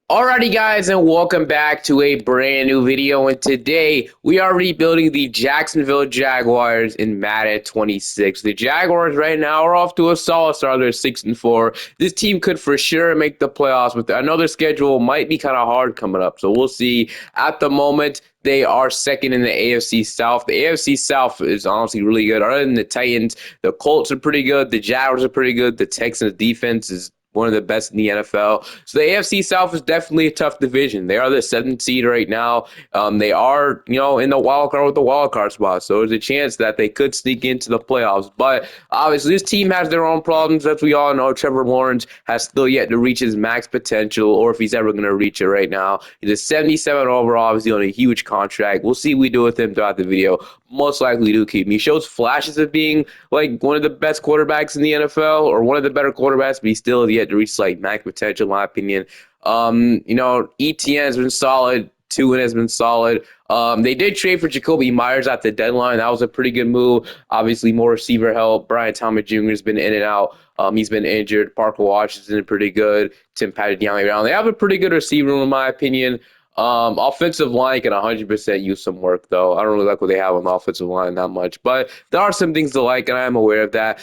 Alrighty guys, and welcome back to a brand new video, and today we are rebuilding the Jacksonville Jaguars in Madden 26. The Jaguars right now are off to a solid start. They're 6-4. This team could for sure make the playoffs, but I know their schedule might be kind of hard coming up, so we'll see. At the moment, they are second in the AFC South. The AFC South is honestly really good. Other than the Titans, the Colts are pretty good. The Jaguars are pretty good. The Texans defense is one of the best in the NFL. So the AFC South is definitely a tough division. They are the seventh seed right now. They are, in the wild card with the wild card spot. So there's a chance that they could sneak into the playoffs. But obviously, this team has their own problems. As we all know, Trevor Lawrence has still yet to reach his max potential, or if he's ever going to reach it right now. He's a 77 overall, obviously on a huge contract. We'll see what we do with him throughout the video. Most likely do keep him. He shows flashes of being like one of the best quarterbacks in the NFL or one of the better quarterbacks, but he still has yet to reach like max potential, in my opinion. ETN has been solid. Tua has been solid. They did trade for Jacoby Myers at the deadline. That was a pretty good move. Obviously, more receiver help. Brian Thomas Jr. has been in and out. He's been injured. Parker Washington pretty good. Tim Patrick Young. They have a pretty good receiver room, in my opinion. Offensive line can 100% use some work, though. I don't really like what they have on the offensive line that much, but there are some things to like, and I am aware of that.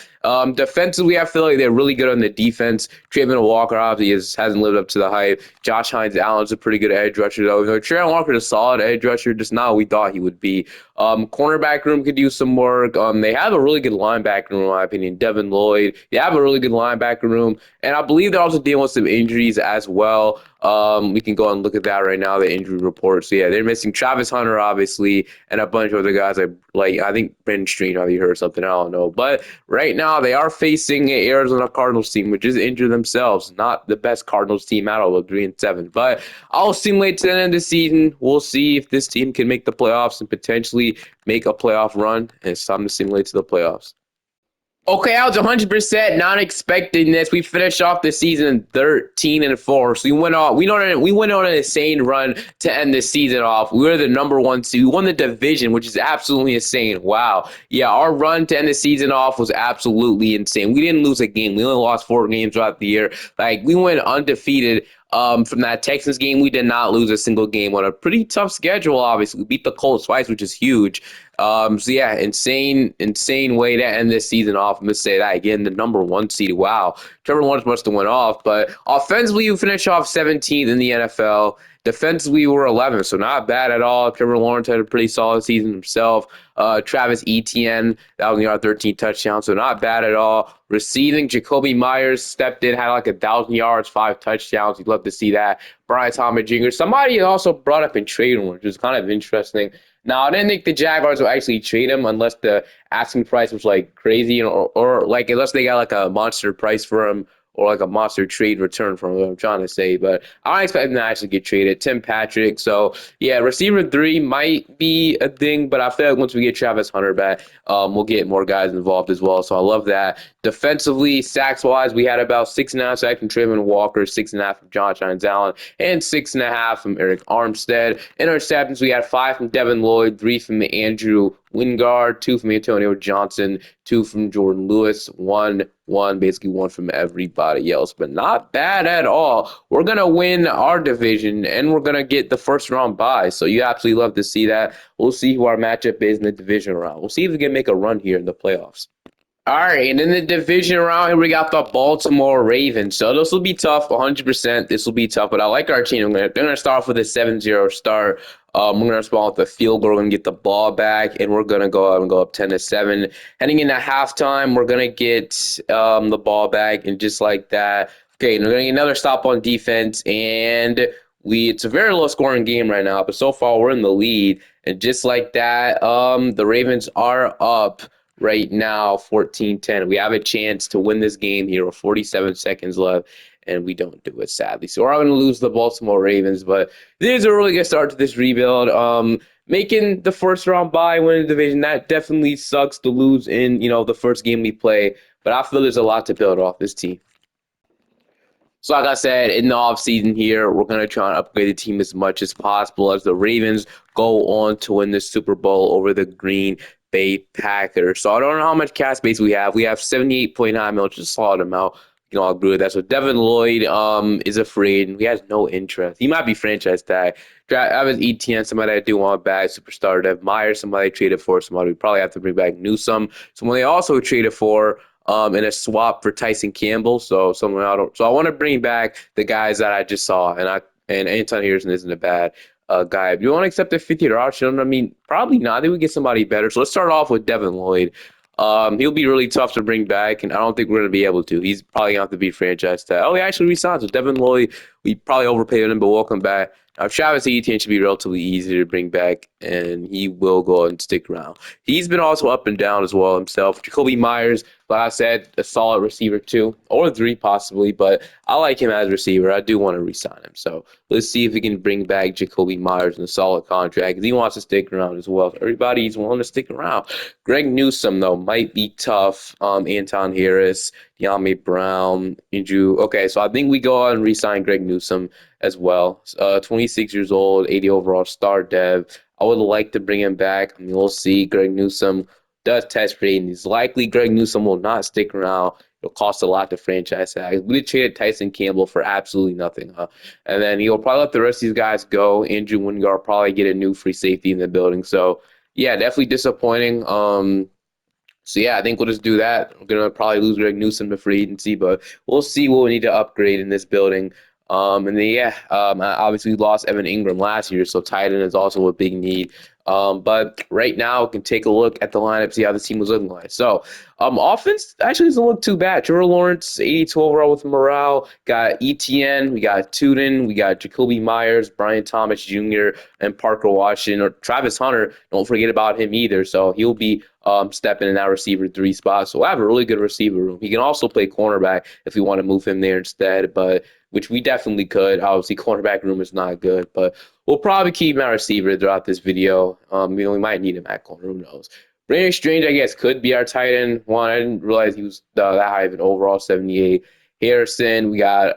Defensively, I feel like they're really good on the defense. Trayvon Walker obviously hasn't lived up to the hype. Josh Hines Allen's a pretty good edge rusher, though. Trayvon Walker's a solid edge rusher, just not what we thought he would be. Cornerback room could use some work. They have a really good linebacker room, in my opinion. Devin Lloyd. They have a really good linebacker room, and I believe they're also dealing with some injuries as well. We can go and look at that right now, the injury report. So, yeah, they're missing Travis Hunter, obviously, and a bunch of other guys. I think Ben Street, have you heard something? I don't know. But right now, they are facing an Arizona Cardinals team, which is injured themselves. Not the best Cardinals team at all, 3-7. But I'll simulate to the end of the season. We'll see if this team can make the playoffs and potentially make a playoff run. And it's time to simulate to the playoffs. Okay, I was 100% not expecting this. We finished off the season 13-4. So we went on an insane run to end the season off. We were the number one seed. We won the division, which is absolutely insane. Wow. Yeah, our run to end the season off was absolutely insane. We didn't lose a game. We only lost 4 games throughout the year. Like, we went undefeated. From that Texans game, we did not lose a single game on a pretty tough schedule. Obviously, we beat the Colts twice, which is huge. So yeah, insane way to end this season off. I'm gonna say that again, the number one seed. Wow, Trevor Lawrence must have went off, but offensively, you finish off 17th in the NFL. Defensively, we were 11th, so not bad at all. Trevor Lawrence had a pretty solid season himself. Travis Etienne, that was our 13th touchdown, so not bad at all. Receiving, Jacoby Myers stepped in, had like 1,000 yards, 5 touchdowns. You'd love to see that. Brian Thomas Jr. Somebody also brought up in trade, which is kind of interesting. Now, I didn't think the Jaguars would actually trade him unless the asking price was like crazy, or like unless they got like a monster price for him or like a monster trade return from him. I'm trying to say, but I don't expect him to actually get traded. Tim Patrick. So yeah, receiver 3 might be a thing, but I feel like once we get Travis Hunter back, we'll get more guys involved as well. So I love that. Defensively, sacks wise, we had about 6.5 sacks from Trayvon Walker, 6.5 from Josh Hines Allen, and 6.5 from Eric Armstead. Interceptions, we had 5 from Devin Lloyd, 3 from Andrew Wingard, 2 from Antonio Johnson, 2 from Jordan Lewis, basically one from everybody else, but not bad at all. We're going to win our division, and we're going to get the first round bye, so you absolutely love to see that. We'll see who our matchup is in the division round. We'll see if we can make a run here in the playoffs. All right, and in the division round here, we got the Baltimore Ravens. So this will be tough, 100%. This will be tough, but I like our team. They're going to start off with a 7-0 start. We're going to respond with a field goal. We're going to get the ball back, and we're going to go out and go up 10-7. Heading into halftime, we're going to get the ball back, and just like that. Okay, and we're going to get another stop on defense, and it's a very low-scoring game right now, but so far we're in the lead. And just like that, the Ravens are up right now, 14-10. We have a chance to win this game here with 47 seconds left, and we don't do it, sadly. So we're going to lose the Baltimore Ravens, but this is a really good start to this rebuild. Making the first round bye, winning the division, that definitely sucks to lose in, the first game we play, but I feel there's a lot to build off this team. So like I said, in the offseason here, we're going to try and upgrade the team as much as possible as the Ravens go on to win the Super Bowl over the Green Bay Packers. So I don't know how much cap space we have. We have 78.9 mil, which is a solid amount. We can all agree with that. So Devin Lloyd is a free agent. He has no interest. He might be franchise tag. I was ETN, somebody I do want back. Superstar Dev Myers, somebody traded for. Somebody we probably have to bring back Newsome. Someone they also traded for in a swap for Tyson Campbell. So someone I don't. So I want to bring back the guys that I just saw, and Anton Harrison isn't a bad guy. If you want to accept a 50-year option, I mean, probably not. I think we get somebody better. So let's start off with Devin Lloyd. He'll be really tough to bring back, and I don't think we're going to be able to. He's probably going to have to be franchise tag. Oh, he actually resigns. So Devin Lloyd, we probably overpaid him, but welcome back. Now, Travis Etienne should be relatively easy to bring back, and he will go and stick around. He's been also up and down as well himself. Jacoby Myers, like I said, a solid receiver too, or three possibly, but I like him as a receiver. I do want to re-sign him. So let's see if we can bring back Jacoby Myers in a solid contract, because he wants to stick around as well. Everybody's willing to stick around. Greg Newsome, though, might be tough. Anton Harris, De'Ami Brown, Andrew. Okay, so I think we go on and re-sign Greg Newsome as well. 26 years old, 80 overall star dev. I would like to bring him back. I mean, we'll see. Greg Newsome does test for and he's likely Greg Newsome will not stick around. It'll cost a lot to franchise tag. We traded Tyson Campbell for absolutely nothing, huh? And then he'll probably let the rest of these guys go. Andrew Wingard probably get a new free safety in the building. So, yeah, definitely disappointing. So yeah, I think we'll just do that. We're gonna probably lose Greg Newsome to free agency, but we'll see what we need to upgrade in this building. And then yeah, obviously we lost Evan Ingram last year, so tight end is also a big need. But right now, we can take a look at the lineup, see how the team was looking like. So, offense actually doesn't look too bad. Trevor Lawrence, 82 overall with morale. Got ETN, we got Tuden, we got Jacoby Myers, Brian Thomas Jr., and Parker Washington, or Travis Hunter. Don't forget about him either. So he'll be stepping in that receiver 3 spot. So we'll have a really good receiver room. He can also play cornerback if we want to move him there instead, but which we definitely could. Obviously, cornerback room is not good, but we'll probably keep him at receiver throughout this video. We might need him at corner. Who knows? Brandon Strange, I guess, could be our tight end one. I didn't realize he was that high of an overall, 78. Harrison, we got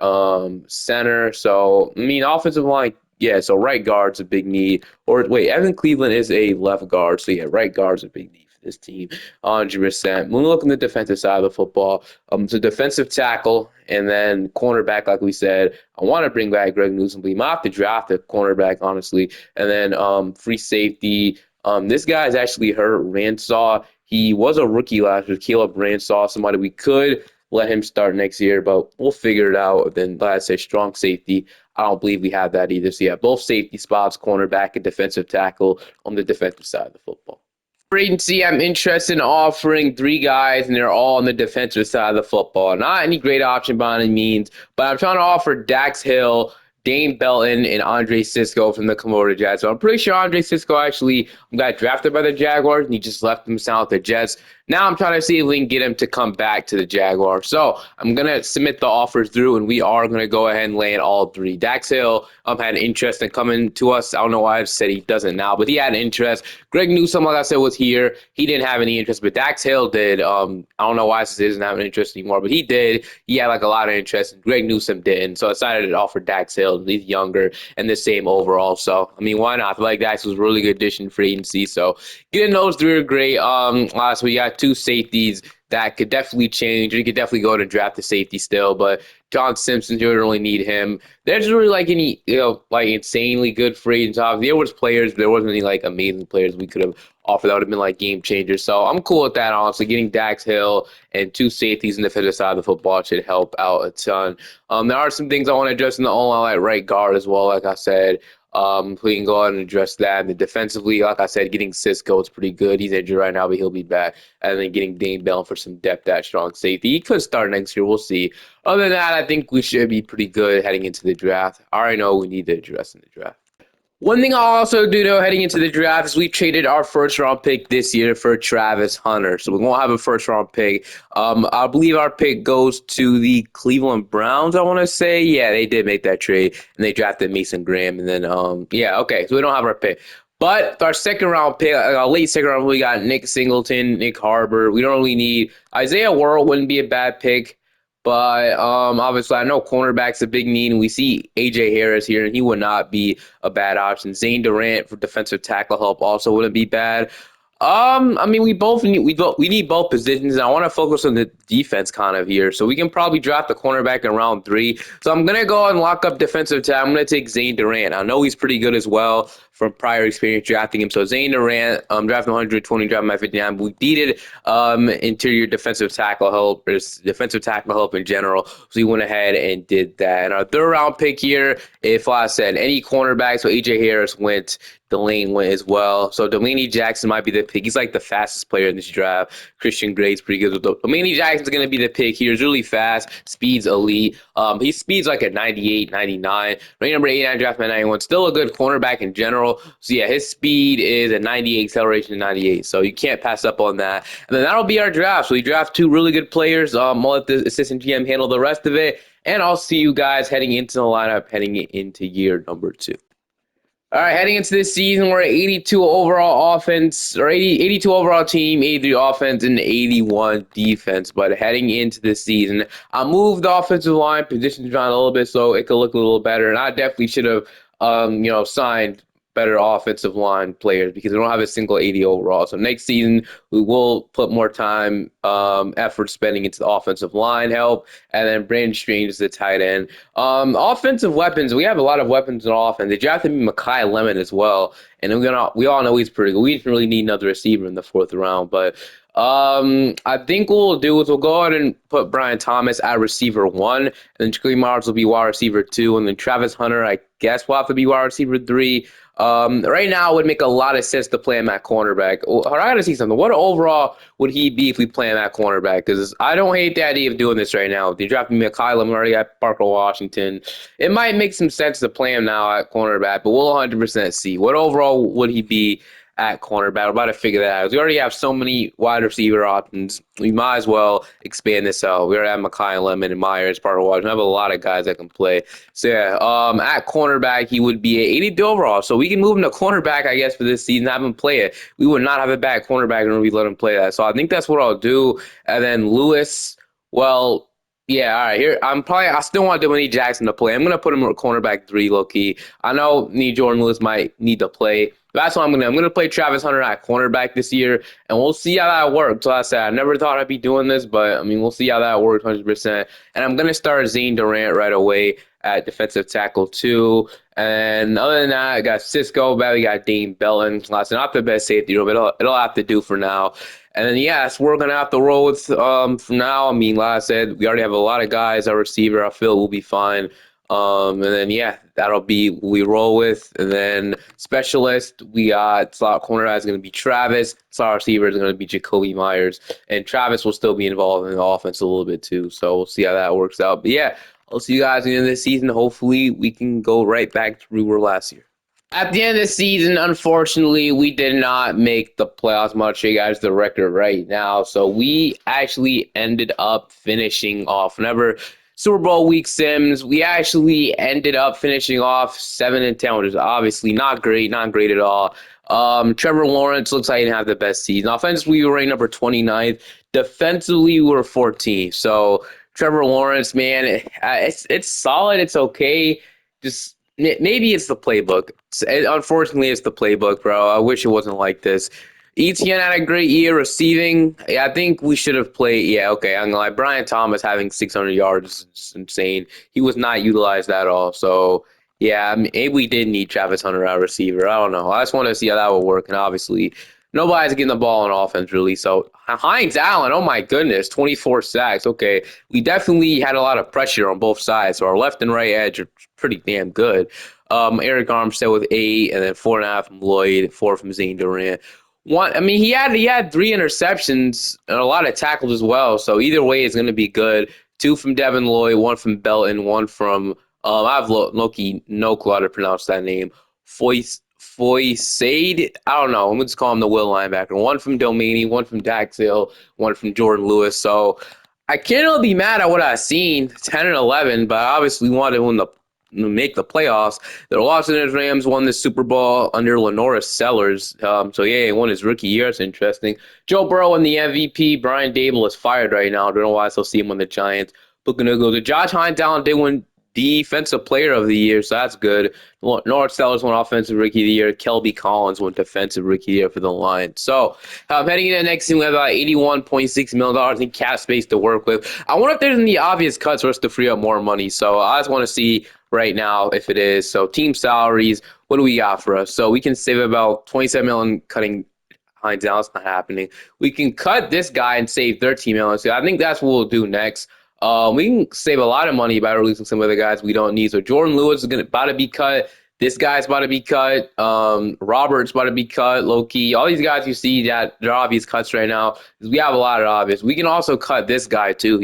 center. So, I mean, offensive line, yeah, so right guard's a big need. Or wait, Evan Cleveland is a left guard. So, yeah, right guard's a big need for this team, 100%. When we look on the defensive side of the football, it's a defensive tackle and then cornerback, like we said. I want to bring back Greg Newsome, but you might have to draft a cornerback, honestly. And then free safety. This guy is actually hurt. Ransaw. He was a rookie last year. Caleb Ransaw, somebody we could let him start next year, but we'll figure it out. Then, like I said, strong safety. I don't believe we have that either. So, yeah, both safety spots, cornerback and defensive tackle on the defensive side of the football. For agency, I'm interested in offering 3 guys, and they're all on the defensive side of the football. Not any great option by any means, but I'm trying to offer Dax Hill, Dane Belton, and Andre Cisco from the Komodo Jets. So I'm pretty sure Andre Cisco actually got drafted by the Jaguars, and he just left himself with the Jets. Now I'm trying to see if we can get him to come back to the Jaguars. So I'm going to submit the offers through, and we are going to go ahead and land all 3. Dax Hill had an interest in coming to us. I don't know why I said he doesn't now, but he had an interest. Greg Newsome, like I said, was here. He didn't have any interest, but Dax Hill did. I don't know why he doesn't have an interest anymore, but he did. He had like a lot of interest, and Greg Newsome didn't. So I decided to offer Dax Hill. He's younger and the same overall. So, I mean, why not? I feel like Dax was a really good addition for agency. So getting those 3 are great. Last we got 2 safeties that could definitely change. You could definitely go to draft the safety still, but John Simpson, you don't really need him. There's really like any, like insanely good free agents. There was players, but there wasn't any like amazing players we could have offered that would have been like game changers. So I'm cool with that, honestly. Getting Dax Hill and 2 safeties in the defensive side of the football should help out a ton. There are some things I want to address in the O-line, like right guard as well, like I said. We can go ahead and address that. And then defensively, like I said, getting Cisco is pretty good. He's injured right now, but he'll be back. And then getting Dane Bell for some depth at strong safety. He could start next year. We'll see. Other than that, I think we should be pretty good heading into the draft. I already know we need to address in the draft. One thing I'll also do, though, heading into the draft is we traded our first-round pick this year for Travis Hunter. So we won't have a first-round pick. I believe our pick goes to the Cleveland Browns, I want to say. Yeah, they did make that trade, and they drafted Mason Graham. And then, yeah, okay, so we don't have our pick. But our second-round pick, late second-round, we got Nick Singleton, Nick Harbor. We don't really need – Isaiah Worrell wouldn't be a bad pick. But obviously, I know cornerback's a big need, and we see A.J. Harris here, and he would not be a bad option. Zane Durant for defensive tackle help also wouldn't be bad. I mean, we need both positions, and I want to focus on the defense kind of here. So we can probably draft the cornerback in round 3. So I'm gonna go and lock up defensive tackle. I'm gonna take Zane Durant. I know he's pretty good as well from prior experience drafting him. So Zane Durant, drafting 120, drafting my 59. We needed interior defensive tackle help in general. So we went ahead and did that. And our third round pick here, if I said any cornerback, so AJ Harris went. Delane went as well. So Delaney Jackson might be the pick. He's like the fastest player in this draft. Christian Gray's pretty good. Delaney Jackson's going to be the pick. He was really fast. Speed's elite. He speeds like a 98, 99. Rank number 89, draft by 91. Still a good cornerback in general. So yeah, his speed is a 98, acceleration to 98. So you can't pass up on that. And then that'll be our draft. So we draft 2 really good players. I'll let the assistant GM handle the rest of it. And I'll see you guys heading into the lineup, heading into year number 2. All right, heading into this season, we're at 82 overall offense, or 82 overall team, 83 offense, and 81 defense. But heading into this season, I moved the offensive line positions around a little bit so it could look a little better. And I definitely should have, signed better offensive line players because we don't have a single 80 overall. So next season, we will put more time, effort spending into the offensive line help, and then Brandon Strange is the tight end. Offensive weapons, we have a lot of weapons in offense. They drafted me Mekhi Lemon as well, and we all know he's pretty good. We didn't really need another receiver in the 4th round, but I think what we'll do is we'll go ahead and put Brian Thomas at receiver 1, and then Jacoby Myers will be wide receiver 2, and then Travis Hunter, I guess, will have to be wide receiver 3. Right now, it would make a lot of sense to play him at cornerback. I got to see something. What overall would he be if we play him at cornerback? Because I don't hate the idea of doing this right now. They drafted me Kyle. I'm already at Parker Washington. It might make some sense to play him now at cornerback, but we'll 100% see. What overall would he be at cornerback? We're about to figure that out. We already have so many wide receiver options. We might as well expand this out. We already have Mekhi Lemon and Myers, Parker Washington. We have a lot of guys that can play. So yeah, at cornerback, he would be 82 overall. So we can move him to cornerback, I guess, for this season, have him play it. We would not have a bad cornerback and we let him play that. So I think that's what I'll do. And then Lewis, well, yeah, all right. Here, I still want Dominique Jackson to play. I'm gonna put him at cornerback 3, low key. I know Jordan Lewis might need to play. That's what I'm gonna play Travis Hunter at cornerback this year, and we'll see how that works. So I said I never thought I'd be doing this, but I mean we'll see how that works 100%. And I'm gonna start Zane Durant right away at defensive tackle 2. And other than that, I got Cisco, but we got Dane Belton. Not the best safety room, but it'll have to do for now. And then yes, we're gonna have to roll with from now. I mean, like I said, we already have a lot of guys. Our receiver, I feel, will be fine. And then yeah, that'll be what we roll with. And then specialist, we got slot corner is going to be Travis. Slot receiver is going to be Jacoby Myers, and Travis will still be involved in the offense a little bit too. So we'll see how that works out. But yeah, I'll see you guys at the end of this season. Hopefully, we can go right back to where we were last year. At the end of the season, unfortunately, we did not make the playoffs. I'm going to show you guys the record right now. So we actually ended up finishing off. Whenever Super Bowl week sims, we actually ended up finishing off 7-10, which is obviously not great at all. Trevor Lawrence looks like he didn't have the best season. Offensively, we were ranked number 29th. Defensively, we were 14th. So Trevor Lawrence, man, it's solid. It's okay. Just maybe it's the playbook. Unfortunately, it's the playbook, bro. I wish it wasn't like this. ETN had a great year receiving. Yeah, I think we should have played. Yeah, okay. I'm gonna lie. Brian Thomas having 600 yards is insane. He was not utilized at all. So yeah, I mean, maybe we did need Travis Hunter at receiver. I don't know. I just want to see how that will work. And obviously, nobody's getting the ball on offense really. So Hines Allen, oh my goodness, 24 sacks. Okay, we definitely had a lot of pressure on both sides. So our left and right edge are pretty damn good. Eric Armstead with 8, and then 4.5 from Lloyd, 4 from Zane Durant. He had 3 interceptions and a lot of tackles as well. So either way, it's going to be good. 2 from Devin Lloyd, 1 from Belton, 1 from I have no clue how to pronounce that name. Foysaid. I don't know. I'm just call him the will linebacker. 1 from Domaney, 1 from Dax Hill, 1 from Jordan Lewis. So I can't really be mad at what I've seen, 10 and 11, but I obviously wanted to make the playoffs. The Los Angeles Rams won the Super Bowl under Lenora Sellers. So yeah, he won his rookie year. It's interesting. Joe Burrow won the MVP. Brian Dable is fired right now. I don't know why I still see him on the Giants. But gonna go to Josh Hines Allen Defensive Player of the Year, so that's good. North Sellers won Offensive Rookie of the Year. Kelby Collins won Defensive Rookie of the Year for the Lions. So heading into the next season, we have about $81.6 million in cap space to work with. I wonder if there's any obvious cuts for us to free up more money. So I just want to see right now if it is. So team salaries, what do we got for us? So we can save about $27 million cutting Hines now. It's not happening. We can cut this guy and save $13 million. So I think that's what we'll do next. We can save a lot of money by releasing some of the guys we don't need. So Jordan Lewis is about to be cut. This guy's about to be cut. Robert's about to be cut. Low-key. All these guys you see that they're obvious cuts right now. We have a lot of obvious. We can also cut this guy too.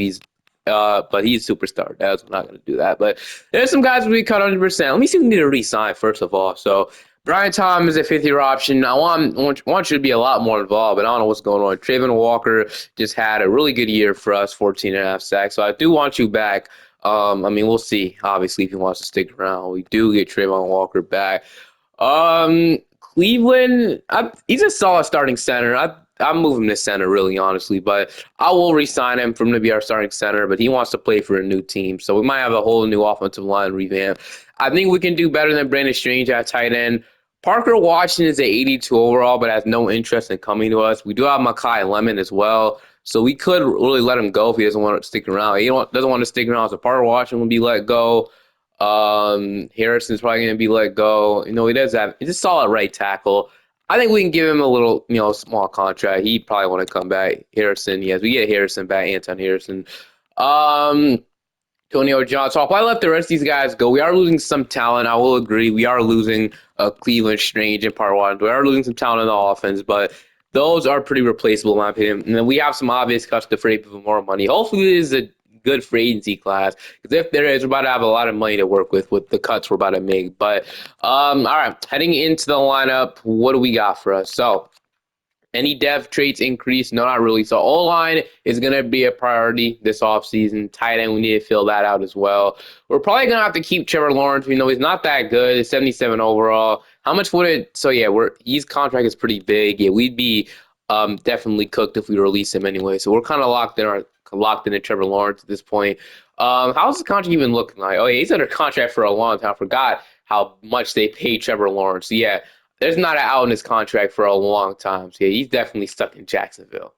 But he's superstar. That's not going to do that. But there's some guys we cut 100%. Let me see if we need to re-sign first of all. So Brian Tom is a fifth-year option. I want you to be a lot more involved, but I don't know what's going on. Trayvon Walker just had a really good year for us, 14.5 sacks. So I do want you back. We'll see, obviously, if he wants to stick around. We do get Trayvon Walker back. Cleveland, he's a solid starting center. I'm moving to center, really, honestly, but I will re-sign him for him to be our starting center, but he wants to play for a new team, so we might have a whole new offensive line revamp. I think we can do better than Brandon Strange at tight end. Parker Washington is at 82 overall, but has no interest in coming to us. We do have Makai Lemon as well, so we could really let him go if he doesn't want to stick around. He doesn't want to stick around, so Parker Washington will be let go. Harrison's probably going to be let go. He's a solid right tackle. I think we can give him a little, small contract. He'd probably want to come back. Harrison, yes, we get Harrison back, Anton Harrison. Antonio Johnson. So if I let the rest of these guys go, we are losing some talent. I will agree. We are losing Cleveland, Strange, and Parwan. We are losing some talent in the offense, but those are pretty replaceable in my opinion. And then we have some obvious cuts to free people more money. Hopefully, this is a good free agency class, because if there is, we're about to have a lot of money to work with the cuts we're about to make. But all right, heading into the lineup, what do we got for us? So any depth traits increase? No, not really. So O-line is going to be a priority this offseason. Tight end, we need to fill that out as well. We're probably going to have to keep Trevor Lawrence. We know he's not that good. It's 77 overall. How much would it? So yeah, his contract is pretty big. Yeah, we'd be definitely cooked if we release him anyway. So we're kind of locked into Trevor Lawrence at this point. How's his contract even looking like? Oh yeah, he's under contract for a long time. I forgot how much they paid Trevor Lawrence. So, yeah, there's not an out in his contract for a long time. So yeah, he's definitely stuck in Jacksonville.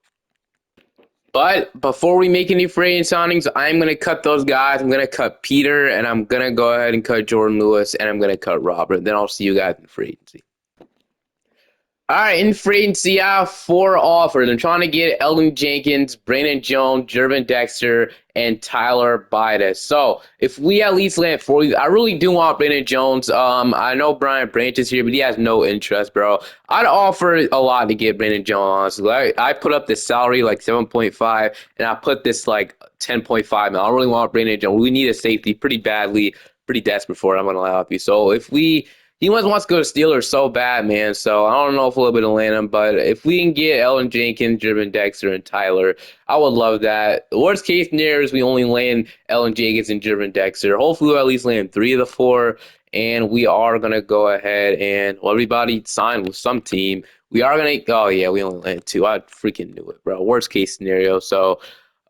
But before we make any free agent signings, I'm going to cut those guys. I'm going to cut Peter, and I'm going to go ahead and cut Jordan Lewis, and I'm going to cut Robert. Then I'll see you guys in free agency. All right, in free agency, I have 4 offers. I'm trying to get Elgin Jenkins, Brandon Jones, Jervin Dexter, and Tyler Bidas. So if we at least land 4, I really do want Brandon Jones. I know Brian Branch is here, but he has no interest, bro. I'd offer a lot to get Brandon Jones, honestly. I put up this salary like 7.5, and I put this like 10.5. I don't really want Brandon Jones. We need a safety pretty badly, pretty desperate for it. I'm going to help you. So if he wants to go to Steelers so bad, man. So I don't know if we'll be able to land him, but if we can get Elgin Jenkins, Jervin Dexter, and Tyler, I would love that. The worst case scenario is we only land Elgin Jenkins and Jervin Dexter. Hopefully we'll at least land 3 of the 4, and we are going to go ahead and everybody sign with some team. We are going to – oh, yeah, we only land 2. I freaking knew it, bro. Worst case scenario. So,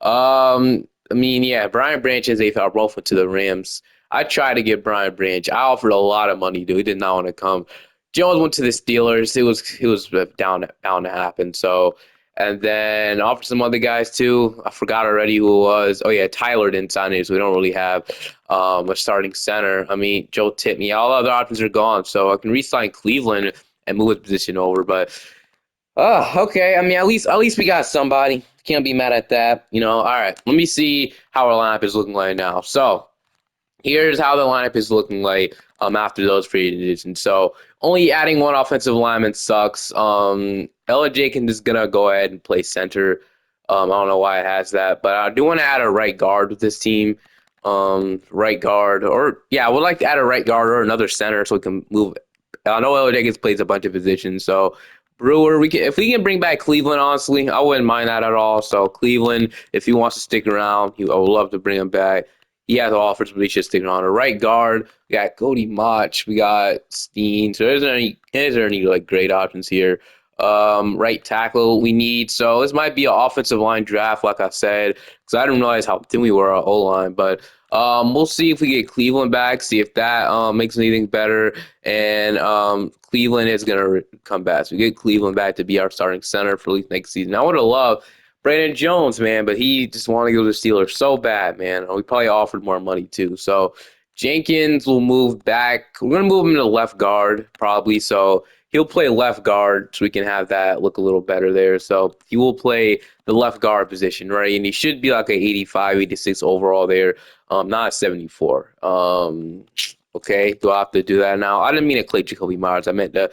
yeah, Brian Branch is a both went to the Rams. I tried to get Brian Branch. I offered a lot of money, dude. He did not want to come. Jones went to the Steelers. It was bound to happen. So, and then offered some other guys too. I forgot already who it was. Oh yeah, Tyler didn't sign it, so we don't really have a starting center. Joe Tippney. All other options are gone. So I can re-sign Cleveland and move his position over. But okay. At least we got somebody. Can't be mad at that. All right. Let me see how our lineup is looking right now. So here's how the lineup is looking like after those free agents. So only adding 1 offensive lineman sucks. Ella Jenkins is going to go ahead and play center. I don't know why it has that, but I do want to add a right guard with this team. Right guard, I would like to add a right guard or another center so we can move. I know Ella Jenkins plays a bunch of positions, so Brewer, if we can bring back Cleveland, honestly, I wouldn't mind that at all. So Cleveland, if he wants to stick around, I would love to bring him back. He has offers, but he should stick around. A right guard, we got Cody Mach, we got Steen. So is there any like great options here? Right tackle we need. So this might be an offensive line draft, like I said, because I didn't realize how thin we were on O-line. But We'll see if we get Cleveland back, see if that makes anything better. And Cleveland is gonna come back. So we get Cleveland back to be our starting center for at least next season. I would have loved Brandon Jones, man, but he just wanted to go to the Steelers so bad, man. We probably offered more money too. So Jenkins will move back. We're gonna move him to left guard probably. So he'll play left guard so we can have that look a little better there. So he will play the left guard position, right? And he should be like an 85, 86 overall there, not a 74. Okay, do I have to do that now? I didn't mean to click Jacoby Myers. I meant to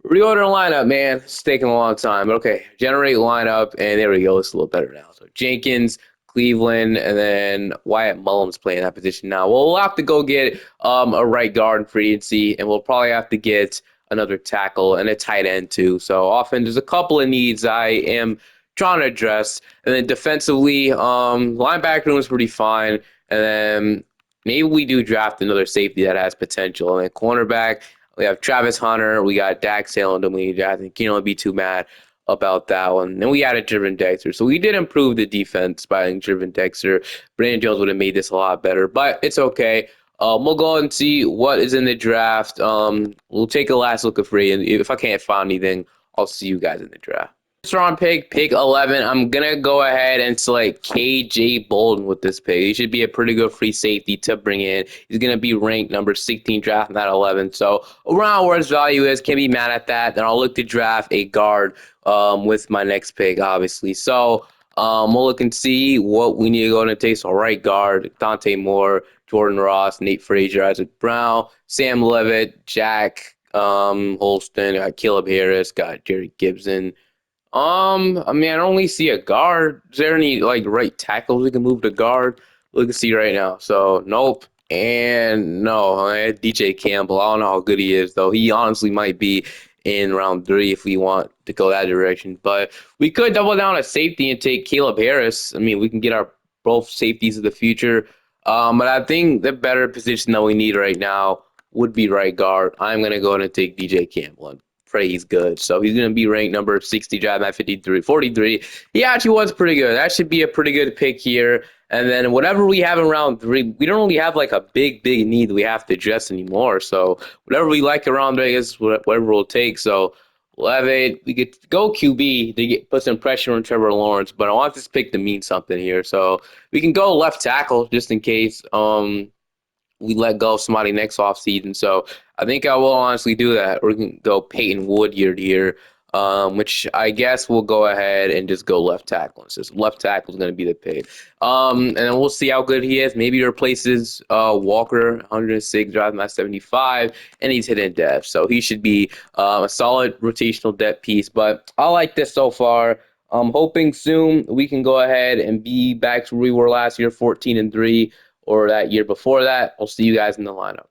reorder lineup, man. It's taking a long time. But okay, generate lineup, and there we go. It's a little better now. So Jenkins, Cleveland, and then Wyatt Mullins playing that position now. Well, we'll have to go get a right guard in free agency, and we'll probably have to get another tackle and a tight end too. So often there's a couple of needs I am trying to address. And then defensively, linebacker room is pretty fine. And then maybe we do draft another safety that has potential. And then cornerback, we have Travis Hunter, we got Dax Hill and Dominique. I think you don't be too mad about that one. Then we added Driven Dexter. So we did improve the defense by adding Driven Dexter. Brandon Jones would have made this a lot better, but it's okay. We'll go and see what is in the draft. We'll take a last look at free, and if I can't find anything, I'll see you guys in the draft. First round pick 11. I'm gonna go ahead and select KJ Bolden with this pick. He should be a pretty good free safety to bring in. He's gonna be ranked number 16 draft, not 11. So around where his value is, can't be mad at that. Then I'll look to draft a guard with my next pick, obviously. So we'll look and see what we need to go and take. So right guard, Dante Moore, Jordan Ross, Nate Frazier, Isaac Brown, Sam Levitt, Jack Holston, got Caleb Harris, got Jerry Gibson. I mean, I don't really see a guard. Is there any like right tackles we can move to guard? We can see right now. So nope. And no, I had DJ Campbell. I don't know how good he is though. He honestly might be in round 3 if we want to go that direction. But we could double down at safety and take Caleb Harris. I mean, we can get our both safeties of the future. But I think the better position that we need right now would be right guard. I'm gonna go ahead and take DJ Campbell. Pray he's good. So he's going to be ranked number 60, draft at 43. He actually was pretty good. That should be a pretty good pick here. And then whatever we have in round 3, we don't really have like a big need we have to address anymore. So whatever we like around there is whatever we'll take. So we'll have it. We could go QB to put some pressure on Trevor Lawrence, but I want this pick to mean something here. So we can go left tackle just in case. We let go of somebody next offseason. So I think I will honestly do that. We're going to go Peyton Wood year to year, which I guess we'll go ahead and just go left tackle. So left tackle is going to be the pick. And then we'll see how good he is. Maybe he replaces Walker, 106, driving at 75, and he's hitting depth. So he should be a solid rotational depth piece. But I like this so far. I'm hoping soon we can go ahead and be back to where we were last year, 14-3. Or that year before that. I'll see you guys in the lineup.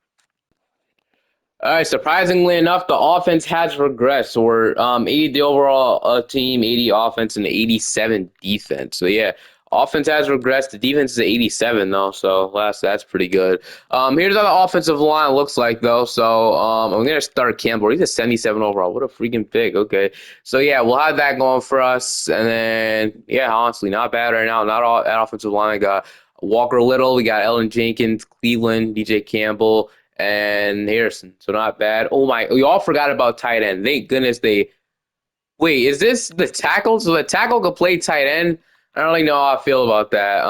All right, surprisingly enough, the offense has regressed. So we're 80 the overall team, 80 offense, and 87 defense. So yeah, offense has regressed. The defense is 87 though, so that's pretty good. Here's how the offensive line looks like though. So I'm gonna start Campbell. He's a 77 overall. What a freaking pick. Okay, so yeah, we'll have that going for us. And then yeah, honestly, not bad right now. Not all that offensive line. I got Walker Little. We got Ellen Jenkins, Cleveland, DJ Campbell, and Harrison. So not bad. Oh my, we all forgot about tight end. Thank goodness they. Wait, is this the tackle? So the tackle could play tight end. I don't really know how I feel about that.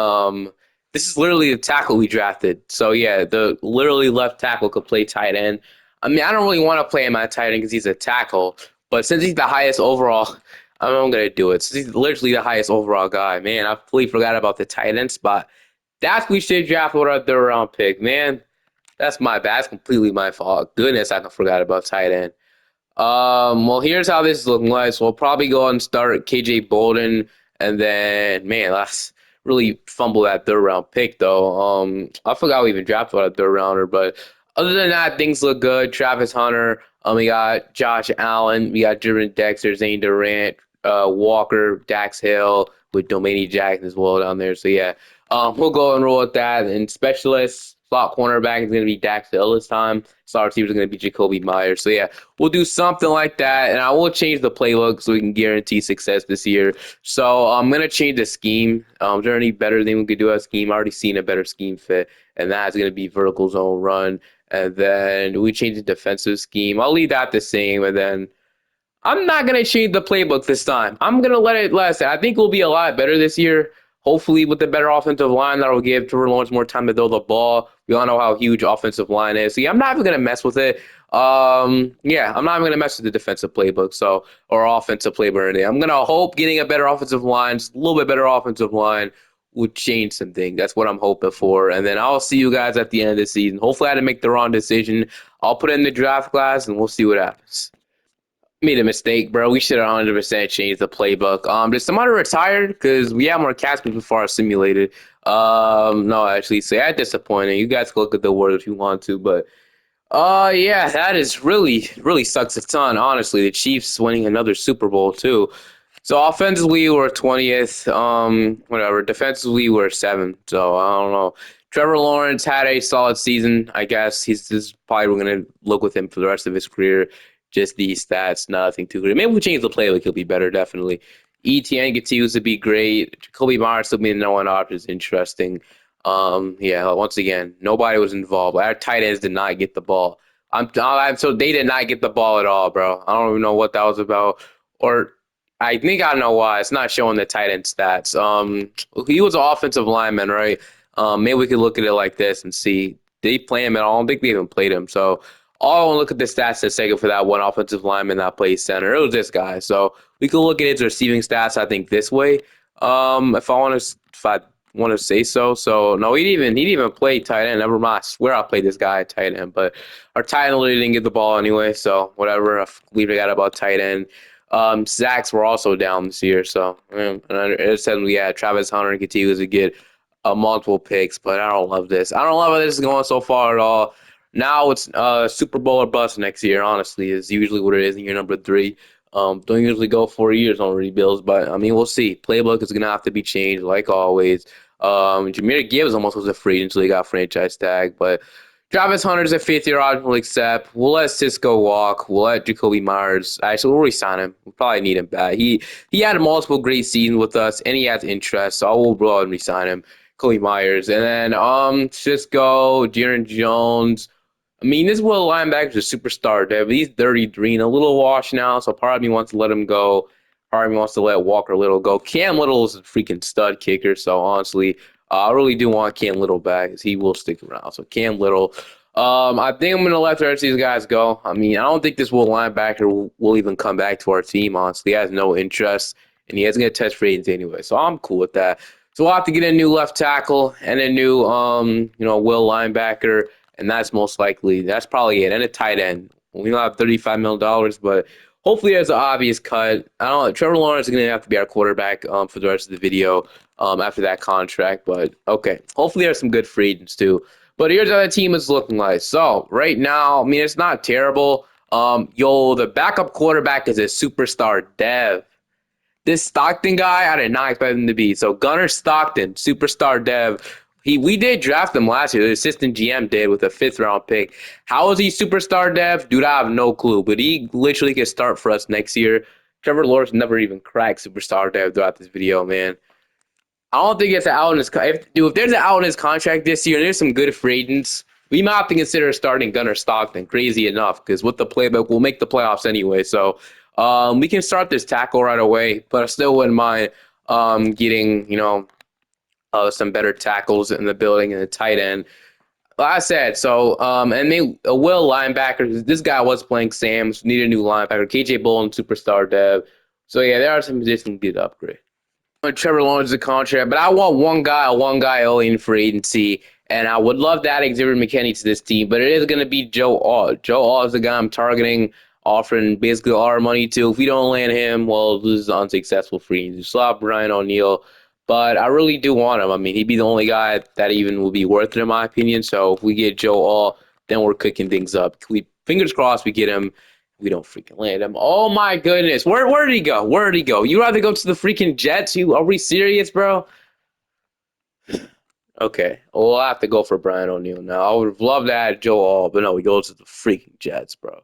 This is literally the tackle we drafted. So yeah, the literally left tackle could play tight end. I mean, I don't really want to play him at tight end because he's a tackle. But since he's the highest overall, I'm gonna do it. Since he's literally the highest overall guy, man, I completely forgot about the tight end spot. That's we should draft with our 3rd round pick, man. That's my bad. That's completely my fault. Goodness, I forgot about tight end. Well, here's how this is looking like. So we'll probably go and start KJ Bolden, and then man, let's really fumble that 3rd round pick though. I forgot we even drafted a 3rd rounder, but other than that, things look good. Travis Hunter. We got Josh Allen. We got Driven Dexter, Zane Durant, Walker, Dax Hill with Dominique Jackson as well down there. So yeah, we'll go and roll with that. And specialists. Slot cornerback is going to be Dax Hill this time. Slot receiver is going to be Jacoby Myers. So yeah, we'll do something like that, and I will change the playbook so we can guarantee success this year. So I'm going to change the scheme. Is there any better thing we could do as scheme? I already seen a better scheme fit, and that's going to be vertical zone run. And then we change the defensive scheme. I'll leave that the same, and then I'm not going to change the playbook this time. I'm going to let it last. I think we'll be a lot better this year. Hopefully, with the better offensive line, that will give Trevor Lawrence more time to throw the ball. We all know how huge offensive line is. So, yeah, I'm not even going to mess with it. Yeah, I'm not even going to mess with the defensive playbook or offensive playbook or anything. I'm going to hope getting a better offensive line, just a little bit better offensive line, would change something. That's what I'm hoping for. And then I'll see you guys at the end of the season. Hopefully, I didn't make the wrong decision. I'll put it in the draft class, and we'll see what happens. Made a mistake, bro. We should have 100% changed the playbook. Did somebody retire? Because we have more cats before our simulated. No, actually, so that's disappointing. You guys can look at the word if you want to, but yeah, that is really sucks a ton. Honestly, the Chiefs winning another Super Bowl too. So offensively, we're 20th. Whatever. Defensively, we're 7th. So I don't know. Trevor Lawrence had a solid season. I guess he's just probably we're gonna look with him for the rest of his career. Just these stats, nothing too great. Maybe we change the playbook, he'll be better, definitely. ETN continues to be great. Jacoby Myers still being the no one option is interesting. Yeah, once again, nobody was involved. Our tight ends did not get the ball. So they did not get the ball at all, bro. I don't even know what that was about. Or I think I know why. It's not showing the tight end stats. He was an offensive lineman, right? Maybe we could look at it like this and see. Did he play him at all? I don't think they even played him. So I want to look at the stats a second for that one offensive lineman that plays center. It was this guy. So we can look at his receiving stats, I think, this way. If I want to say so. So no, he didn't even play tight end. Never mind. I swear I played this guy at tight end, but our tight end literally didn't get the ball anyway. So whatever. I believe I got about tight end. Sacks were also down this year. So and it said Travis Hunter continues to get multiple picks, but I don't love this. I don't love how this is going so far at all. Now it's Super Bowl or bust next year, honestly, is usually what it is in year number 3. Don't usually go 4 years on rebuilds, but I mean, we'll see. Playbook is going to have to be changed, like always. Jameer Gibbs almost was a free until he got franchise tag, but Travis Hunter's a 5th-year option we'll accept. We'll let Cisco walk. We'll let Jacoby Myers. Actually, we'll resign him. We'll probably need him back. He had multiple great seasons with us, and he has interest, so I will go ahead and resign him. Jacoby Myers. And then Cisco, Jaron Jones. I mean, this Will linebacker's a superstar, Dev. He's 33 and a little washed now, so part of me wants to let him go. Part of me wants to let Walker Little go. Cam Little is a freaking stud kicker, so honestly, I really do want Cam Little back because he will stick around. So Cam Little. I think I'm going to let the rest of these guys go. I mean, I don't think this Will linebacker will even come back to our team, honestly. He has no interest, and he hasn't get test free agents anyway, so I'm cool with that. So we'll have to get a new left tackle and a new, Will linebacker. And that's probably it. And a tight end. We don't have $35 million, but hopefully there's an obvious cut. I don't know. Trevor Lawrence is going to have to be our quarterback for the rest of the video after that contract. But okay. Hopefully there's some good free agents too. But here's how the team is looking like. So right now, I mean, it's not terrible. The backup quarterback is a superstar dev. This Stockton guy, I did not expect him to be. So Gunnar Stockton, superstar dev. We did draft him last year. The assistant GM did with a 5th-round pick. How is he superstar dev? Dude, I have no clue. But he literally can start for us next year. Trevor Lawrence never even cracked superstar dev throughout this video, man. I don't think it's an out in his if there's an out in his contract this year, and there's some good free agents, we might have to consider starting Gunnar Stockton. Crazy enough, because with the playbook, we'll make the playoffs anyway. So we can start this tackle right away, but I still wouldn't mind getting some better tackles in the building and the tight end. Like I said, so and they a Will linebacker. This guy was playing Sam's. Need a new linebacker. KJ Bolden, superstar dev. So yeah, there are some positions to get upgrade. Trevor Lawrence's contract, but I want one guy only in free agency, and I would love to add Xavier McKinney to this team, but it is going to be Joe All. Joe All is the guy I'm targeting, offering basically all our money to. If we don't land him, well, this is unsuccessful free agency. Still have Brian O'Neill, but I really do want him. I mean, he'd be the only guy that even will be worth it, in my opinion. So if we get Joe All, then we're cooking things up. Fingers crossed we get him. We don't freaking land him. Oh my goodness. Where did he go? Where did he go? You rather go to the freaking Jets? Are we serious, bro? Okay. Well, we'll have to go for Brian O'Neill now. I would have loved to add Joe All, but no, he goes to the freaking Jets, bro.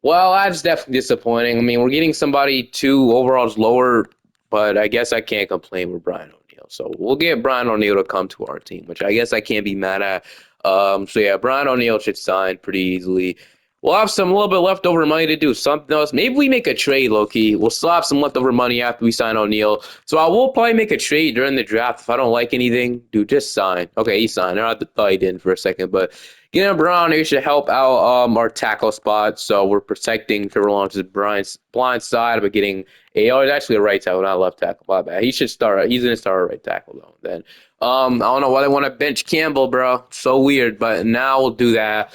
Well, that's definitely disappointing. I mean, we're getting somebody two overalls lower, but I guess I can't complain with Brian O'Neill. So we'll get Brian O'Neill to come to our team, which I guess I can't be mad at. So yeah, Brian O'Neill should sign pretty easily. We'll have some a little bit leftover money to do something else. Maybe we make a trade, low key. We'll still have some leftover money after we sign O'Neill. So I will probably make a trade during the draft if I don't like anything. Dude, just sign. Okay, he signed. I thought he didn't for a second, but getting Brown here should help out our tackle spot. So we're protecting Trevor Lawrence's blind side, but getting it's actually a right tackle, not a left tackle. My bad. He should start. He's gonna start a right tackle though. Then I don't know why they want to bench Campbell, bro. So weird. But now we'll do that.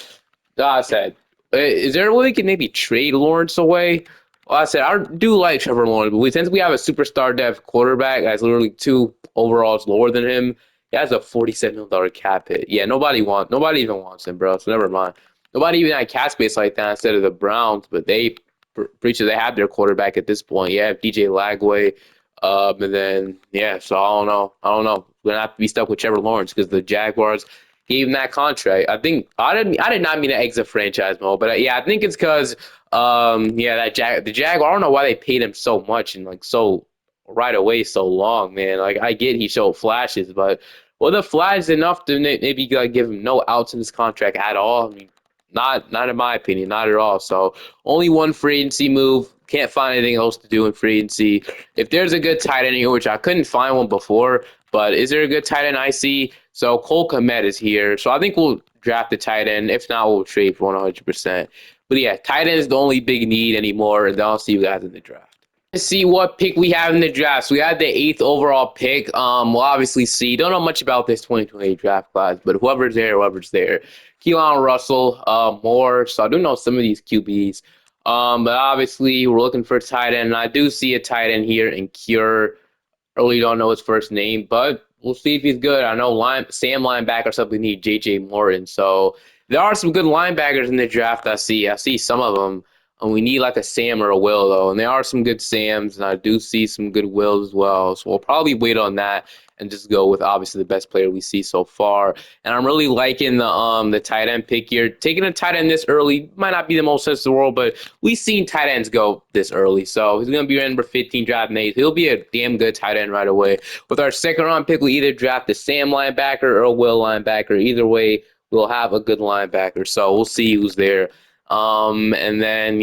Like I said, is there a way we can maybe trade Lawrence away? Well, I said I do like Trevor Lawrence, but since we have a superstar depth quarterback that's literally two overalls lower than him, he has a $47 million cap hit. Yeah, nobody even wants him, bro. So never mind. Nobody even had cap space like that instead of the Browns, but they pretty sure they have their quarterback at this point. Yeah, DJ Lagway, and then yeah. So I don't know. We're gonna have to be stuck with Trevor Lawrence because the Jaguars gave him that contract. I did not mean to exit franchise mode, but yeah, I think it's because yeah, the Jaguar. I don't know why they paid him so much and like so right away so long, man. Like I get he showed flashes, but well, the flash enough to maybe give him no outs in his contract at all. I mean, not in my opinion, not at all. So only one free agency move. Can't find anything else to do in free agency. If there's a good tight end here, which I couldn't find one before, but is there a good tight end I see? So Cole Kmet is here. So I think we'll draft a tight end. If not, we'll trade for 100%. But yeah, tight end is the only big need anymore, and then I'll see you guys in the draft. Let's see what pick we have in the draft. So we had the 8th overall pick. We'll obviously see. Don't know much about this 2028 draft class, but whoever's there. Keelan Russell, Moore. So I do know some of these QBs. But obviously we're looking for a tight end. And I do see a tight end here in Cure. Really don't know his first name, but we'll see if he's good. I know Sam linebacker or something need J.J. Morton. So there are some good linebackers in the draft. I see some of them. And we need like a Sam or a Will though, and there are some good Sams, and I do see some good Wills as well. So we'll probably wait on that and just go with obviously the best player we see so far. And I'm really liking the tight end pick here. Taking a tight end this early might not be the most sense in the world, but we've seen tight ends go this early. So he's gonna be number 15 draft mate. He'll be a damn good tight end right away. With our second round pick, we either draft the Sam linebacker or a Will linebacker. Either way, we'll have a good linebacker. So we'll see who's there. And then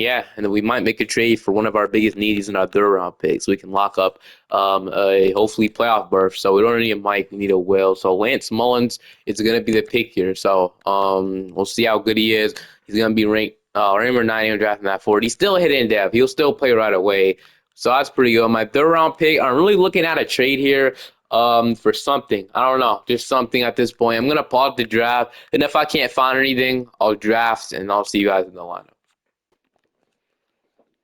we might make a trade for one of our biggest needs in our third round pick, so we can lock up a hopefully playoff berth. So we don't need a Mike, we need a Will. So Lance Mullins is going to be the pick here. So we'll see how good he is. He's going to be ranked number 9 in drafting that forward. He's still hit in depth. He'll still play right away. So that's pretty good. My third round pick, I'm really looking at a trade here for something. I don't know, just something at this point. I'm gonna pause the draft, and if I can't find anything, I'll draft, and I'll see you guys in the lineup.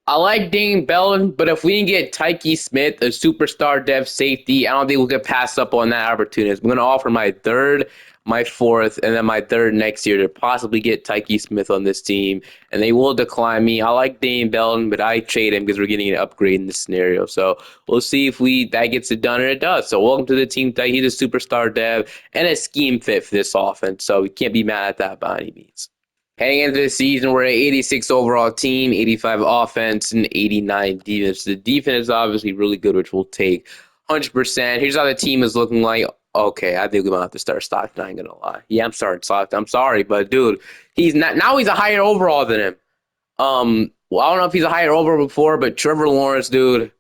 I like Dane Bellin, but if we can get Tyke Smith, a superstar dev safety, I don't think we could pass up on that opportunity. I'm going to offer my third, my fourth, and then my third next year to possibly get Tyke Smith on this team, and they will decline me. I like Dane Bellin, but I trade him because we're getting an upgrade in this scenario. So we'll see if that gets it done, and it does. So welcome to the team, Tyke. He's a superstar dev and a scheme fit for this offense, so we can't be mad at that by any means. Heading into the season, we're an 86 overall team, 85 offense, and 89 defense. The defense is obviously really good, which we'll take 100%. Here's how the team is looking like. Okay, I think we might have to start Stockton. I ain't gonna lie. Yeah, I'm starting Stockton. I'm sorry, but dude, he's not now. He's a higher overall than him. Well, I don't know if he's a higher overall before, but Trevor Lawrence, dude.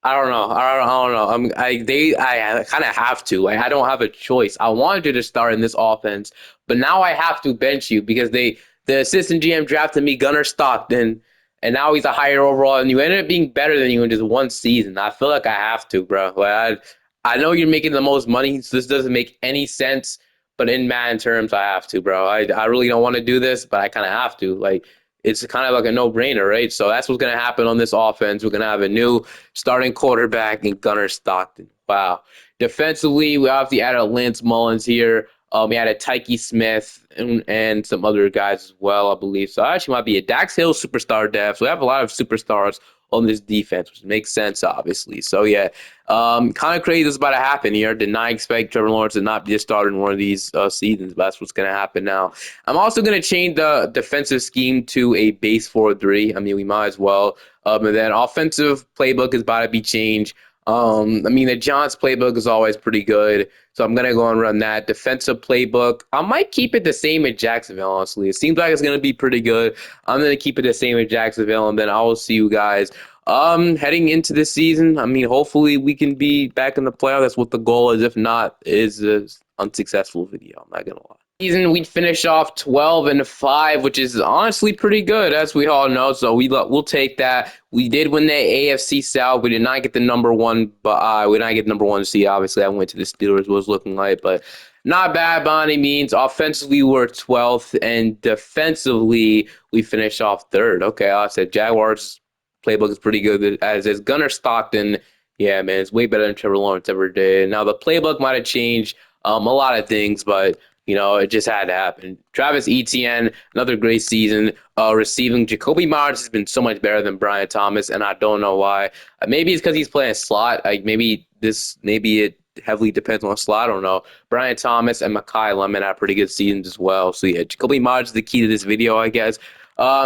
I don't know. I don't know. I kind of have to. Like, I don't have a choice. I wanted you to start in this offense, but now I have to bench you because the assistant GM drafted me Gunnar Stockton, and now he's a higher overall, and you ended up being better than you in just one season. I feel like I have to, bro. Like I know you're making the most money, so this doesn't make any sense. But in Madden terms, I have to, bro. I really don't want to do this, but I kind of have to. Like it's kind of like a no-brainer, right? So that's what's going to happen on this offense. We're going to have a new starting quarterback in Gunnar Stockton. Wow. Defensively, we obviously added Lance Mullins here. We added Tyke Smith and some other guys as well, I believe. So I actually might be a Dax Hill superstar dev. So we have a lot of superstars on this defense, which makes sense, obviously. So, yeah, kind of crazy this is about to happen here. Did not expect Trevor Lawrence to not be a starter in one of these seasons, but that's what's going to happen now. I'm also going to change the defensive scheme to a base 4-3. I mean, we might as well. And then offensive playbook is about to be changed. I mean, the Giants playbook is always pretty good, so I'm going to go and run that. Defensive playbook, I might keep it the same at Jacksonville, honestly. It seems like it's going to be pretty good. I'm going to keep it the same at Jacksonville, and then I will see you guys heading into this season. I mean, hopefully we can be back in the playoffs. That's what the goal is. If not, it's an unsuccessful video. I'm not going to lie. Season we finished off 12-5, which is honestly pretty good, as we all know. So we'll take that. We did win the AFC South. We did not get the number one, but we did not get the number one seed. Obviously, I went to the Steelers. Was looking like, but not bad by any means. Offensively, we're 12th, and defensively, we finished off 3rd. Okay, I said Jaguars playbook is pretty good. As is Gunnar Stockton. Yeah, man, it's way better than Trevor Lawrence ever did. Now the playbook might have changed a lot of things, but it just had to happen. Travis Etienne, another great season. Receiving Jacoby Myers has been so much better than Brian Thomas, and I don't know why. Maybe it's because he's playing slot. Maybe it heavily depends on slot. I don't know. Brian Thomas and Mekhi Lemon had pretty good seasons as well. So yeah, Jacoby Myers is the key to this video, I guess.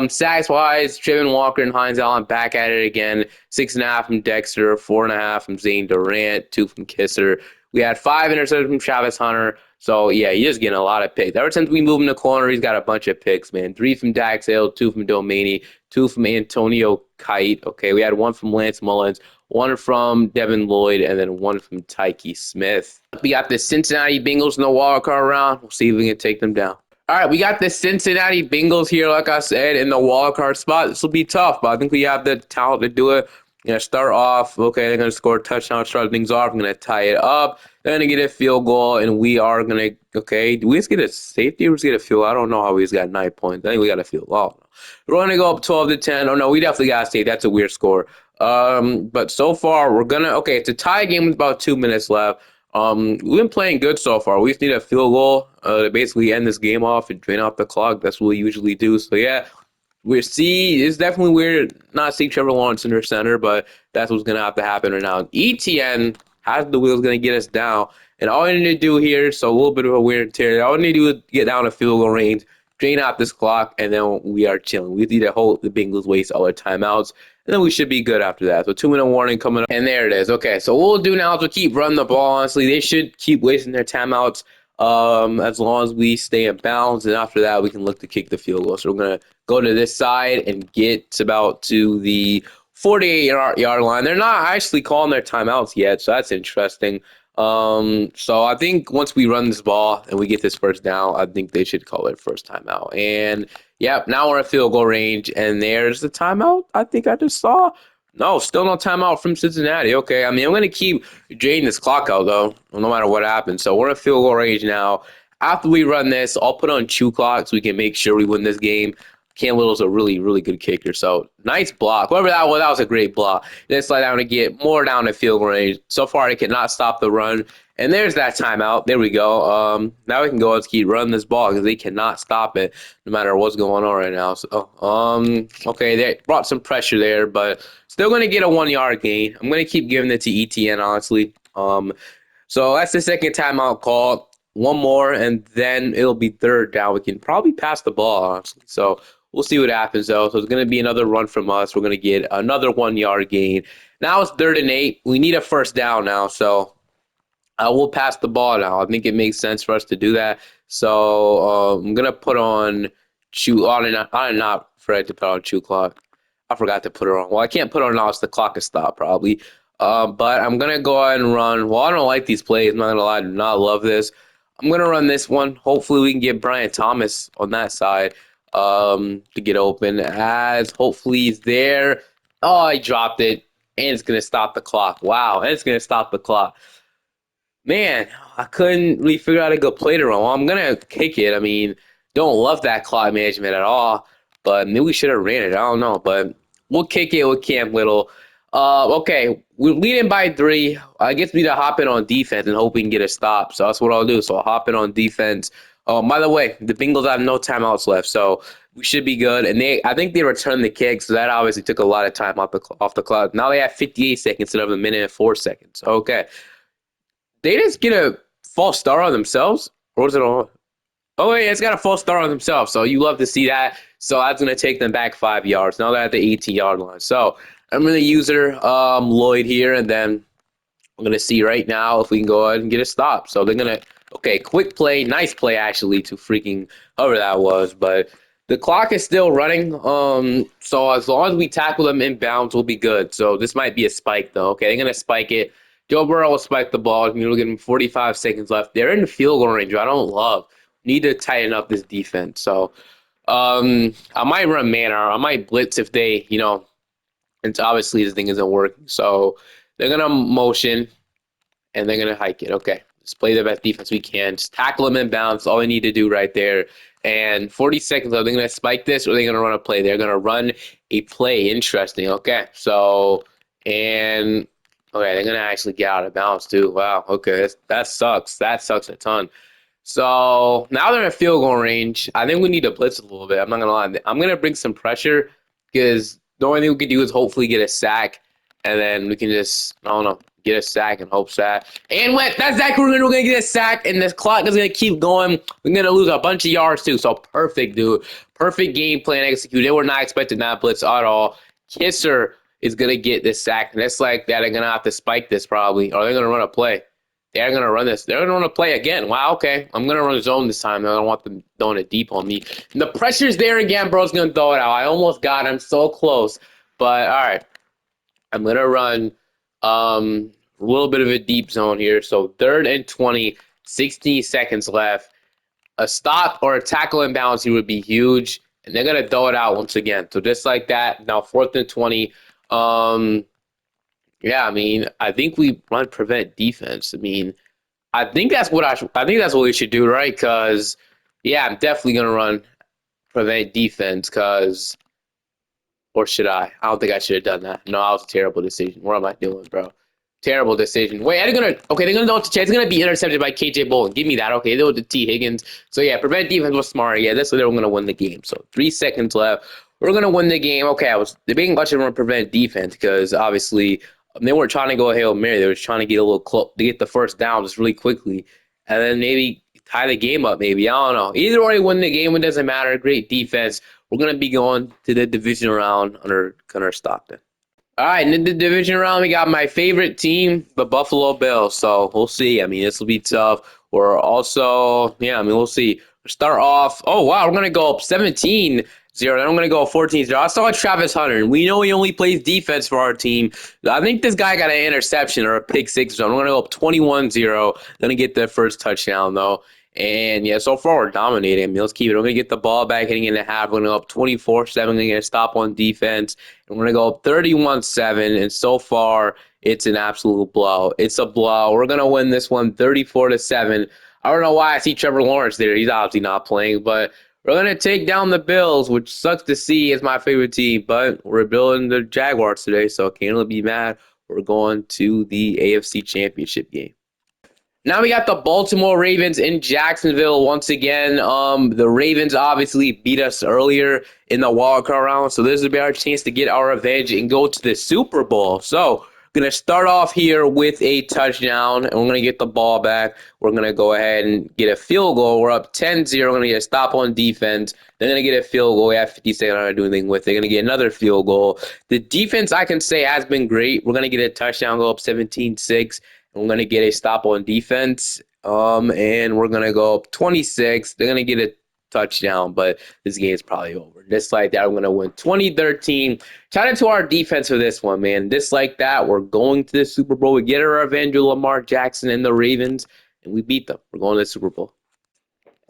Sacks wise, Trevin Walker and Hines Allen back at it again. 6.5 from Dexter, 4.5 from Zane Durant, 2 from Kisser. We had 5 interceptions from Travis Hunter. So, yeah, he's just getting a lot of picks. Ever since we moved him to corner, he's got a bunch of picks, man. 3 from Dax Hill, 2 from Domaney, 2 from Antonio Kite. Okay, we had 1 from Lance Mullins, 1 from Devin Lloyd, and then 1 from Tyke Smith. We got the Cincinnati Bengals in the wild card round. We'll see if we can take them down. All right, we got the Cincinnati Bengals here, like I said, in the wild card spot. This will be tough, but I think we have the talent to do it. Start off, okay, they're going to score a touchdown, start things off. I'm going to tie it up. They're going to get a field goal, and we are going to, okay, do we just get a safety or just get a field goal? I don't know how we just got 9 points. I think we got a field goal. We're going to go up 12-10. Oh, no, we definitely got a safety. That's a weird score. But so far, we're going to, okay, it's a tie game with about 2 minutes left. We've been playing good so far. We just need a field goal to basically end this game off and drain out the clock. That's what we usually do. So, yeah. It's definitely weird not seeing Trevor Lawrence in their center, but that's what's going to have to happen right now. ETN has the wheels going to get us down. And all we need to do here, so a little bit of a weird tear, all we need to do is get down to field goal range, drain out this clock, and then we are chilling. We need to hold the Bengals waste all their timeouts, and then we should be good after that. So 2-minute warning coming up, and there it is. Okay, so what we'll do now is we'll keep running the ball, honestly. They should keep wasting their timeouts as long as we stay in bounds, and after that, we can look to kick the field goal. So we're going to go to this side and get about to the 48-yard line. They're not actually calling their timeouts yet, so that's interesting. So I think once we run this ball and we get this first down, I think they should call it first timeout. And, yeah, now we're at field goal range, and there's the timeout I think I just saw. No, still no timeout from Cincinnati. Okay, I mean, I'm going to keep draining this clock out, though, no matter what happens. So we're at field goal range now. After we run this, I'll put on chew clock so we can make sure we win this game. Cam Little's a really, really good kicker. So nice block. Whoever that was a great block. Then slide down to get more down to field goal range. So far, they cannot stop the run. And there's that timeout. There we go. Now we can go and keep running this ball because they cannot stop it no matter what's going on right now. So, okay, they brought some pressure there, but still going to get a 1-yard gain. I'm going to keep giving it to ETN, honestly. So that's the second timeout call. One more, and then it'll be third down. We can probably pass the ball, honestly. So we'll see what happens, though. So it's going to be another run from us. We're going to get another 1-yard gain. Now it's 3rd and 8. We need a first down now, so we'll pass the ball now. I think it makes sense for us to do that. So I'm going to put on chew. I did not forget to put on chew clock. I forgot to put it on. Well, I can't put it on now. It's the clock is stopped, probably. But I'm going to go ahead and run. Well, I don't like these plays. I'm not going to lie. I do not love this. I'm going to run this one. Hopefully, we can get Brian Thomas on that side to get open. As hopefully he's there. Oh, I dropped it. And it's going to stop the clock. Wow. And it's going to stop the clock. Man, I couldn't really figure out a good play to run. Well, I'm going to kick it. I mean, don't love that clock management at all. But maybe we should have ran it. I don't know. But we'll kick it with Cam Little. Okay, we're leading by 3. I guess we need to hop in on defense and hope we can get a stop. So that's what I'll do. So I'll hop in on defense. By the way, the Bengals have no timeouts left, so we should be good. And I think they returned the kick, so that obviously took a lot of time off the clock. Now they have 58 seconds instead of a minute and 4 seconds. Okay, they just get a false start on themselves, or was it on? Oh, yeah, it's got a false start on themselves. So you love to see that. So that's going to take them back 5 yards. Now they're at the 18-yard line. So I'm going to use Lloyd here, and then I'm going to see right now if we can go ahead and get a stop. So they're going to, okay, quick play. Nice play, actually, to freaking whoever that was. But the clock is still running. So as long as we tackle them inbounds, we'll be good. So this might be a spike, though. Okay, they're going to spike it. Joe Burrow will spike the ball. We'll give him 45 seconds left. They're in the field goal range. I don't love. Need to tighten up this defense. So I might run man, or I might blitz if they, and obviously this thing isn't working. So they're gonna motion and they're gonna hike it. Okay, just play the best defense we can. Just tackle them in bounds. All we need to do right there. And 40 seconds left. They're gonna spike this, or they're gonna run a play. They're gonna run a play. Interesting. Okay, so and okay, they're gonna actually get out of bounds too. Wow. Okay, that sucks. That sucks a ton. So now they're in field goal range. I think we need to blitz a little bit. I'm not gonna lie. I'm gonna bring some pressure because the only thing we can do is hopefully get a sack, and then we can just get a sack and hope that. And what? That's exactly what we're gonna get a sack, and this clock is gonna keep going. We're gonna lose a bunch of yards too. So perfect, dude. Perfect game plan executed. They were not expecting that blitz at all. Kisser is gonna get this sack, and it's like that. They're gonna have to spike this probably, or they're gonna run a play. They're going to run this. They're going to run a play again. Wow, okay. I'm going to run a zone this time. I don't want them throwing it deep on me. And the pressure's there again. Bro's going to throw it out. I almost got him. So close. But, all right. I'm going to run a little bit of a deep zone here. So 3rd and 20, 16 seconds left. A stop or a tackle inbounds here would be huge. And they're going to throw it out once again. So just like that. Now 4th and 20. Yeah, I mean, I think we run prevent defense. I mean, I think that's what I think that's what we should do, right? Because yeah, I'm definitely gonna run prevent defense. Because or should I? I don't think I should have done that. No, that was a terrible decision. What am I doing, bro? Terrible decision. Wait, they're gonna know it's a chance. It's gonna be intercepted by KJ Bolden. Give me that. Okay, they were the T Higgins. So yeah, prevent defense was smart. Yeah, that's what they were gonna win the game. So 3 seconds left. We're gonna win the game. Okay, I was debating much of prevent defense because obviously they weren't trying to go Hail Mary. They were trying to get a little close to get the first down just really quickly, and then maybe tie the game up. Maybe I don't know. Either way, win the game. It doesn't matter. Great defense. We're gonna be going to the division round under Gunnar Stockton. All right, in the division round, we got my favorite team, the Buffalo Bills. So we'll see. I mean, this will be tough. We're also, yeah, I mean, we'll see. We'll start off. Oh, wow, we're going to go up 17-0. Then I'm going to go 14-0. I saw Travis Hunter, and we know he only plays defense for our team. I think this guy got an interception or a pick six. So I'm going to go up 21-0. Going to get the first touchdown, though. And yeah, so far we're dominating. I mean, let's keep it. We're going to get the ball back hitting in the half. We're going to go up 24-7. We're going to stop on defense. And we're going to go up 31-7. And so far, it's an absolute blow. It's a blow. We're going to win this one 34-7. I don't know why I see Trevor Lawrence there. He's obviously not playing. But we're going to take down the Bills, which sucks to see. It's my favorite team. But we're building the Jaguars today, so I can't really be mad. We're going to the AFC Championship game. Now we got the Baltimore Ravens in Jacksonville once again. The Ravens obviously beat us earlier in the wild card round, so this will be our chance to get our revenge and go to the Super Bowl. So we're going to start off here with a touchdown, and we're going to get the ball back. We're going to go ahead and get a field goal. We're up 10-0. We're going to get a stop on defense. They're going to get a field goal. We have 50 seconds. I'm not doing anything with it. They're going to get another field goal. The defense, I can say, has been great. We're going to get a touchdown, go up 17-6. We're going to get a stop on defense, and we're going to go up 26. They're going to get a touchdown, but this game is probably over. Just like that, we're going to win 20-13. Shout out to our defense for this one, man. Just like that, we're going to the Super Bowl. We get our revenge with Lamar Jackson and the Ravens, and we beat them. We're going to the Super Bowl.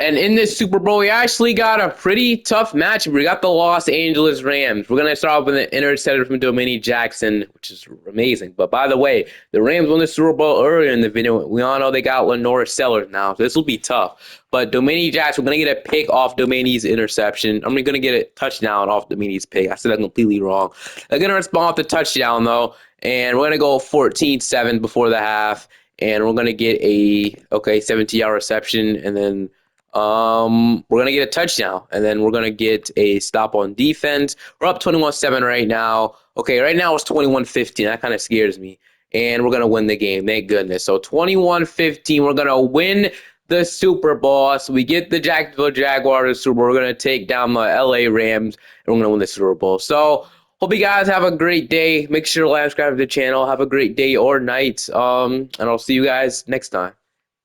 And in this Super Bowl, we actually got a pretty tough match. We got the Los Angeles Rams. We're going to start off with an interception from Dominique Jackson, which is amazing. But by the way, the Rams won the Super Bowl earlier in the video. We all know they got Lenore Sellers now, so this will be tough. But Dominique Jackson, we're going to get a pick off Dominique's interception. I'm going to get a touchdown off Dominique's pick. I said that completely wrong. They're going to respond off the touchdown, though. And we're going to go 14-7 before the half. And we're going to get a, 17-yard reception, and then We're gonna get a touchdown, and then we're gonna get a stop on defense. We're up 21-7 right now. Okay, right now it's 21-15. That kind of scares me. And we're gonna win the game. Thank goodness. So 21-15, we're gonna win the Super Bowl. So we get the Jacksonville Jaguars Super Bowl. We're gonna take down the LA Rams, and we're gonna win the Super Bowl. So hope you guys have a great day. Make sure to like, subscribe to the channel. Have a great day or night. And I'll see you guys next time.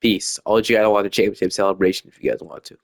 Peace. I'll let you guys watch the championship celebration if you guys want to.